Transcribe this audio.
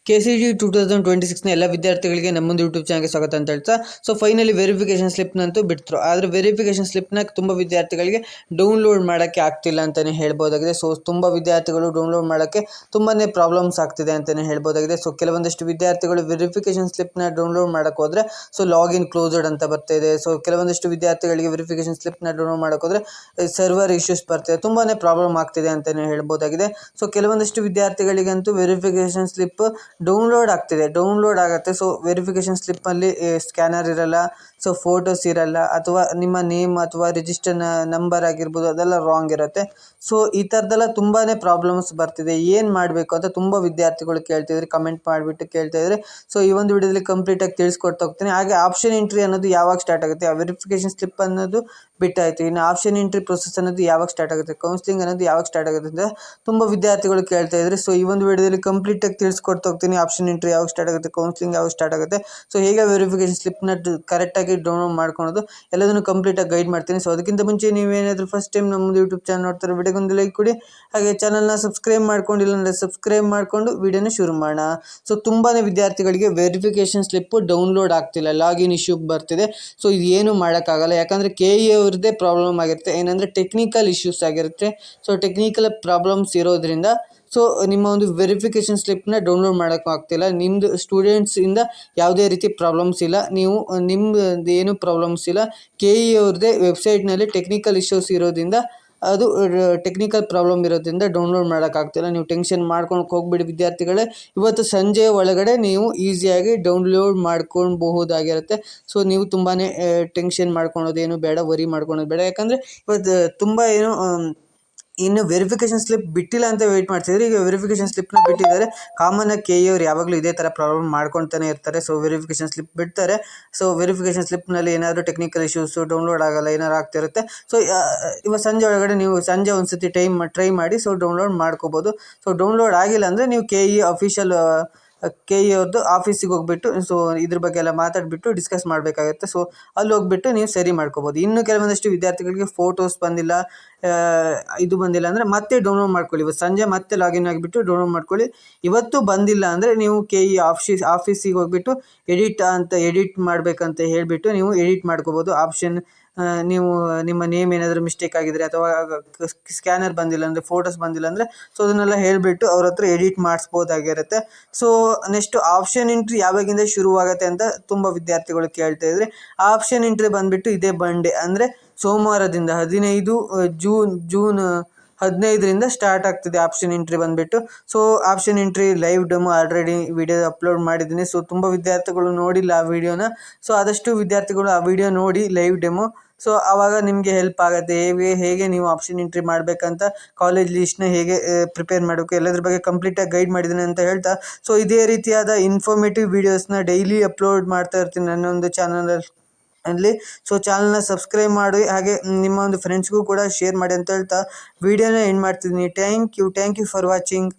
KCG 2026ನ ಎಲ್ಲ ವಿದ್ಯಾರ್ಥಿಗಳಿಗೆ ನಮ್ಮೊಂದು YouTube ಚಾನಲ್ಗೆ ಸ್ವಾಗತ ಅಂತ ಹೇಳ್ತಾ ಫೈನಲಿ ವೆರಿಫಿಕೇಶನ್ ಸ್ಲಿಪ್ನಂತೂ ಬಿಡ್ತರು. ಆದರೆ ವೆರಿಫಿಕೇಶನ್ ಸ್ಲಿಪ್ನ ತುಂಬ ವಿದ್ಯಾರ್ಥಿಗಳಿಗೆ ಡೌನ್ಲೋಡ್ ಮಾಡೋಕ್ಕೆ ಆಗ್ತಿಲ್ಲ ಅಂತಲೇ ಹೇಳ್ಬೋದಾಗಿದೆ. ತುಂಬ ವಿದ್ಯಾರ್ಥಿಗಳು ಡೌನ್ಲೋಡ್ ಮಾಡೋಕ್ಕೆ ತುಂಬಾ ಪ್ರಾಬ್ಲಮ್ಸ್ ಆಗ್ತಿದೆ ಅಂತಲೇ ಹೇಳ್ಬೋದಾಗಿದೆ. ಕೆಲವೊಂದಷ್ಟು ವಿದ್ಯಾರ್ಥಿಗಳು ವೆರಿಫಿಕೇಶನ್ ಸ್ಲಿಪ್ನ ಡೌನ್ಲೋಡ್ ಮಾಡೋಕ್ಕೆ ಹೋದರೆ ಲಾಗಿನ್ ಕ್ಲೋಸ್ಡ್ ಅಂತ ಬರ್ತಾಯಿದೆ. ಕೆಲವೊಂದಷ್ಟು ವಿದ್ಯಾರ್ಥಿಗಳಿಗೆ ವೆರಿಫಿಕೇಶನ್ ಸ್ಲಿಪ್ನ ಡೌನ್ಲೋಡ್ ಮಾಡೋಕ್ಕೆ ಹೋದರೆ ಸರ್ವರ್ ಇಶ್ಯೂಸ್ ಬರ್ತಿದೆ, ತುಂಬಾ ಪ್ರಾಬ್ಲಮ್ ಆಗ್ತಿದೆ ಅಂತಲೇ ಹೇಳ್ಬೋದಾಗಿದೆ. ಕೆಲವೊಂದಷ್ಟು ವಿದ್ಯಾರ್ಥಿಗಳಿಗಂತೂ ವೆರಿಫಿಕೇಶನ್ ಸ್ಲಿಪ್ ಡೌನ್ಲೋಡ್ ಆಗುತ್ತೆ. ವೆರಿಫಿಕೇಶನ್ ಸ್ಲಿಪ್ಪಲ್ಲಿ ಸ್ಕ್ಯಾನರ್ ಇರಲ್ಲ, ಫೋಟೋಸ್ ಇರಲ್ಲ, ಅಥವಾ ನಿಮ್ಮ ನೇಮ್ ಅಥವಾ ರಿಜಿಸ್ಟರ್ ನಂಬರ್ ಆಗಿರ್ಬೋದು ಅದೆಲ್ಲ ರಾಂಗ್ ಇರುತ್ತೆ. ಈ ಥರದ್ದೆಲ್ಲ ತುಂಬಾ ಪ್ರಾಬ್ಲಮ್ಸ್ ಬರ್ತಿದೆ. ಏನು ಮಾಡಬೇಕು ಅಂತ ತುಂಬ ವಿದ್ಯಾರ್ಥಿಗಳು ಕೇಳ್ತಿದ್ರೆ, ಕಮೆಂಟ್ ಮಾಡಿಬಿಟ್ಟು ಕೇಳ್ತಾಯಿದ್ರೆ. ಈ ಒಂದು ವಿಡಿಯೋದಲ್ಲಿ ಕಂಪ್ಲೀಟಾಗಿ ತಿಳಿಸ್ಕೊಡ್ತಾ ಹೋಗ್ತೀನಿ. ಹಾಗೆ ಆಪ್ಷನ್ ಎಂಟ್ರಿ ಅನ್ನೋದು ಯಾವಾಗ ಸ್ಟಾರ್ಟ್ ಆಗುತ್ತೆ, ಆ ವೆರಿಫಿಕೇಶನ್ ಸ್ಲಿಪ್ ಅನ್ನೋದು ಬಿಟ್ಟಾಯಿತು, ಇನ್ನು ಆಪ್ಷನ್ ಎಂಟ್ರಿ ಪ್ರೊಸೆಸ್ ಅನ್ನೋದು ಯಾವಾಗ ಸ್ಟಾರ್ಟ್ ಆಗುತ್ತೆ, ಕೌನ್ಸಿಲಿಂಗ್ ಅನ್ನೋದು ಯಾವಾಗ ಸ್ಟಾರ್ಟ್ ಆಗುತ್ತೆ ಅಂತ ತುಂಬ ವಿದ್ಯಾರ್ಥಿಗಳು ಕೇಳ್ತಾ ಇದ್ದಾರೆ. ಈ ಒಂದು ವಿಡಿಯೋದಲ್ಲಿ ಕಂಪ್ಲೀಟಾಗಿ ತಿಳಿಸ್ಕೊಡ್ತಾ ಹೋಗ್ತೀನಿ. ಆಪ್ಷನ್ ಎಂಟ್ರಿ ಯಾವಾಗ ಸ್ಟಾರ್ಟ್ ಆಗುತ್ತೆ, ಕೌನ್ಸಿಲಿಂಗ್ ಯಾವಾಗ ಸ್ಟಾರ್ಟ್ ಆಗುತ್ತೆ, ಹೇಗೆ ವೆರಿಫಿಕೇಶನ್ ಸ್ಲಿಪ್ನ ಕರೆಕ್ಟಾಗಿ ಡೌನ್ಲೋಡ್ ಮಾಡ್ಕೊಳೋದು ಎಲ್ಲದನ್ನು ಕಂಪ್ಲೀಟಾಗಿ ಗೈಡ್ ಮಾಡ್ತೀನಿ. ಅದಕ್ಕಿಂತ ಮುಂಚೆ ನೀವೇನಾದರೂ ಫಸ್ಟ್ ಟೈಮ್ ನಮ್ಮದು ಯೂಟ್ಯೂಬ್ ಚಾನಲ್ ನೋಡ್ತಾರೆ, ವಿಡಿಯೋಗೊಂದು ಲೈಕ್ ಕೊಡಿ. ಹಾಗೆ ಚಾನಲ್ನ ಸಬ್ಸ್ಕ್ರೈಬ್ ಮಾಡ್ಕೊಂಡಿಲ್ಲ ಅಂದರೆ ಸಬ್ಸ್ಕ್ರೈಬ್ ಮಾಡಿಕೊಂಡು ವಿಡಿಯೋನ ಶುರು ಮಾಡೋಣ. ತುಂಬಾ ವಿದ್ಯಾರ್ಥಿಗಳಿಗೆ ವೆರಿಫಿಕೇಶನ್ ಸ್ಲಿಪ್ಪು ಡೌನ್ಲೋಡ್ ಆಗ್ತಿಲ್ಲ, ಲಾಗಿನ್ ಇಶ್ಯೂ ಬರ್ತಿದೆ. ಇದು ಏನು ಮಾಡೋಕ್ಕಾಗಲ್ಲ, ಯಾಕಂದರೆ KE ಅವ್ರದ್ದೇ ಪ್ರಾಬ್ಲಮ್ ಆಗಿರುತ್ತೆ. ಏನಂದರೆ ಟೆಕ್ನಿಕಲ್ ಇಶ್ಯೂಸ್ ಆಗಿರುತ್ತೆ. ಟೆಕ್ನಿಕಲ್ ಪ್ರಾಬ್ಲಮ್ಸ್ ಇರೋದ್ರಿಂದ ನಿಮ್ಮ ಒಂದು ವೆರಿಫಿಕೇಶನ್ ಸ್ಲಿಪ್ನ ಡೌನ್ಲೋಡ್ ಮಾಡೋಕ್ಕೂ ಆಗ್ತಿಲ್ಲ. ನಿಮ್ಮದು ಸ್ಟೂಡೆಂಟ್ಸಿಂದ ಯಾವುದೇ ರೀತಿ ಪ್ರಾಬ್ಲಮ್ಸ್ ಇಲ್ಲ, ನಿಮ್ಮದು ಏನು ಪ್ರಾಬ್ಲಮ್ಸ್ ಇಲ್ಲ. KE ಅವ್ರದ್ದೇ ವೆಬ್ಸೈಟ್ನಲ್ಲಿ ಟೆಕ್ನಿಕಲ್ ಇಶ್ಯೂಸ್ ಇರೋದ್ರಿಂದ, ಅದು ಟೆಕ್ನಿಕಲ್ ಪ್ರಾಬ್ಲಮ್ ಇರೋದ್ರಿಂದ ಡೌನ್ಲೋಡ್ ಮಾಡೋಕ್ಕಾಗ್ತಿಲ್ಲ. ನೀವು ಟೆನ್ಷನ್ ಮಾಡ್ಕೊಳಕ್ಕೆ ಹೋಗ್ಬಿಡಿ ವಿದ್ಯಾರ್ಥಿಗಳೇ. ಇವತ್ತು ಸಂಜೆ ಒಳಗಡೆ ನೀವು ಈಸಿಯಾಗಿ ಡೌನ್ಲೋಡ್ ಮಾಡ್ಕೊಳ್ಬಹುದಾಗಿರುತ್ತೆ. ನೀವು ತುಂಬಾ ಟೆನ್ಷನ್ ಮಾಡ್ಕೊಳೋದೇನು ಬೇಡ, ವರಿ ಮಾಡ್ಕೊಳೋದು ಬೇಡ. ಯಾಕಂದರೆ ಇವತ್ತು ತುಂಬ ಇನ್ನು ವೆರಿಫಿಕೇಶನ್ ಸ್ಲಿಪ್ ಬಿಟ್ಟಿಲ್ಲ ಅಂತ ವೆಯ್ಟ್ ಮಾಡ್ತಿದ್ರೆ, ಈಗ ವೆರಿಫಿಕೇಶನ್ ಸ್ಲಿಪ್ನ ಬಿಟ್ಟಿದ್ದಾರೆ. ಕಾಮನ್ನಾಗಿ KE ಅವ್ರು ಯಾವಾಗಲೂ ಇದೇ ಥರ ಪ್ರಾಬ್ಲಮ್ ಮಾಡ್ಕೊತಾನೆ ಇರ್ತಾರೆ. ವೆರಿಫಿಕೇಶನ್ ಸ್ಲಿಪ್ ಬಿಡ್ತಾರೆ. ವೆರಿಫಿಕೇಶನ್ ಸ್ಲಿಪ್ನಲ್ಲಿ ಏನಾದರೂ ಟೆಕ್ನಿಕಲ್ ಇಶ್ಯೂಸು, ಡೌನ್ಲೋಡ್ ಆಗಲ್ಲ, ಏನಾದ್ರು ಆಗ್ತಿರುತ್ತೆ. ಇವಾಗ ಸಂಜೆ ಒಳಗಡೆ ನೀವು ಸಂಜೆ ಒಂದು ಸತಿ ಟ್ರೈ ಮಾಡಿ ಡೌನ್ಲೋಡ್ ಮಾಡ್ಕೋಬೋದು. ಡೌನ್ಲೋಡ್ ಆಗಿಲ್ಲ ಅಂದರೆ ನೀವು KE ಅವ್ರದ್ದು ಆಫೀಸಿಗೆ ಹೋಗ್ಬಿಟ್ಟು ಇದ್ರ ಬಗ್ಗೆ ಎಲ್ಲ ಮಾತಾಡಿಬಿಟ್ಟು ಡಿಸ್ಕಸ್ ಮಾಡಬೇಕಾಗುತ್ತೆ. ಅಲ್ಲಿ ಹೋಗ್ಬಿಟ್ಟು ನೀವು ಸರಿ ಮಾಡ್ಕೋಬೋದು. ಇನ್ನು ಕೆಲವೊಂದಷ್ಟು ವಿದ್ಯಾರ್ಥಿಗಳಿಗೆ ಫೋಟೋಸ್ ಬಂದಿಲ್ಲ, ಇದು ಬಂದಿಲ್ಲ ಅಂದರೆ ಮತ್ತೆ ಡೌನ್ಲೋಡ್ ಮಾಡ್ಕೊಳ್ಳಿ. ಇವತ್ತು ಸಂಜೆ ಮತ್ತೆ ಲಾಗಿನ್ ಆಗಿಬಿಟ್ಟು ಡೌನ್ಲೋಡ್ ಮಾಡ್ಕೊಳ್ಳಿ. ಇವತ್ತು ಬಂದಿಲ್ಲ ಅಂದರೆ ನೀವು KE ಆಫೀಸಿಗೆ ಹೋಗ್ಬಿಟ್ಟು ಎಡಿಟ್ ಮಾಡಬೇಕಂತ ಹೇಳಿಬಿಟ್ಟು ನೀವು ಎಡಿಟ್ ಮಾಡ್ಕೋಬೋದು. ಆಪ್ಷನ್ ನೀವು ನಿಮ್ಮ ನೇಮ್ ಏನಾದರೂ ಮಿಸ್ಟೇಕ್ ಆಗಿದ್ರೆ, ಅಥವಾ ಸ್ಕ್ಯಾನರ್ ಬಂದಿಲ್ಲ ಅಂದರೆ, ಫೋಟೋಸ್ ಬಂದಿಲ್ಲ ಅಂದರೆ ಅದನ್ನೆಲ್ಲ ಹೇಳಿಬಿಟ್ಟು ಅವ್ರ ಹತ್ರ ಎಡಿಟ್ ಮಾಡಿಸ್ಬೋದಾಗಿರುತ್ತೆ. ನೆಕ್ಸ್ಟ್ ಆಪ್ಷನ್ ಎಂಟ್ರಿ ಯಾವಾಗಿಂದ ಶುರುವಾಗುತ್ತೆ ಅಂತ ತುಂಬ ವಿದ್ಯಾರ್ಥಿಗಳು ಕೇಳ್ತಾ ಇದ್ರೆ, ಆಪ್ಷನ್ ಎಂಟ್ರಿ ಬಂದುಬಿಟ್ಟು ಇದೇ ಬಂಡೆ ಅಂದರೆ ಸೋಮವಾರದಿಂದ 15 ಜೂನ್ 15ರಿಂದ ಸ್ಟಾರ್ಟ್ ಆಗ್ತಿದೆ ಆಪ್ಷನ್ ಎಂಟ್ರಿ ಬಂದುಬಿಟ್ಟು. Option entry live demo already video upload ಮಾಡಿದ್ದೀನಿ. ತುಂಬ ವಿದ್ಯಾರ್ಥಿಗಳು ನೋಡಿಲ್ಲ ಆ ವಿಡಿಯೋನ. ಆದಷ್ಟು ವಿದ್ಯಾರ್ಥಿಗಳು ಆ ವಿಡಿಯೋ ನೋಡಿ ಲೈವ್ ಡೆಮೋ. ಆವಾಗ ನಿಮಗೆ ಹೆಲ್ಪ್ ಆಗುತ್ತೆ, ಹೇಗೆ ನೀವು ಆಪ್ಷನ್ ಎಂಟ್ರಿ ಮಾಡಬೇಕಂತ, ಕಾಲೇಜ್ ಲಿಸ್ಟ್ನ ಹೇಗೆ ಪ್ರಿಪೇರ್ ಮಾಡಬೇಕು, ಎಲ್ಲದ್ರ ಬಗ್ಗೆ ಕಂಪ್ಲೀಟಾಗಿ ಗೈಡ್ ಮಾಡಿದ್ದೀನಿ ಅಂತ ಹೇಳ್ತಾ, ಇದೇ ರೀತಿಯಾದ ಇನ್ಫಾರ್ಮೇಟಿವ್ ವೀಡಿಯೋಸ್ನ ಡೈಲಿ ಅಪ್ಲೋಡ್ ಮಾಡ್ತಾ ಇರ್ತೀನಿ ನನ್ನೊಂದು ಚಾನಲಲ್ಲಿ. ಚಾನಲ್ನ ಸಬ್ಸ್ಕ್ರೈಬ್ ಮಾಡಿ, ಹಾಗೆ ನಿಮ್ಮ ಒಂದು ಫ್ರೆಂಡ್ಸ್ಗೂ ಕೂಡ ಶೇರ್ ಮಾಡಿ ಅಂತ ಹೇಳ್ತಾ ವಿಡಿಯೋನ ಎಂಡ್ ಮಾಡ್ತಿದ್ದೀನಿ. Thank you for watching.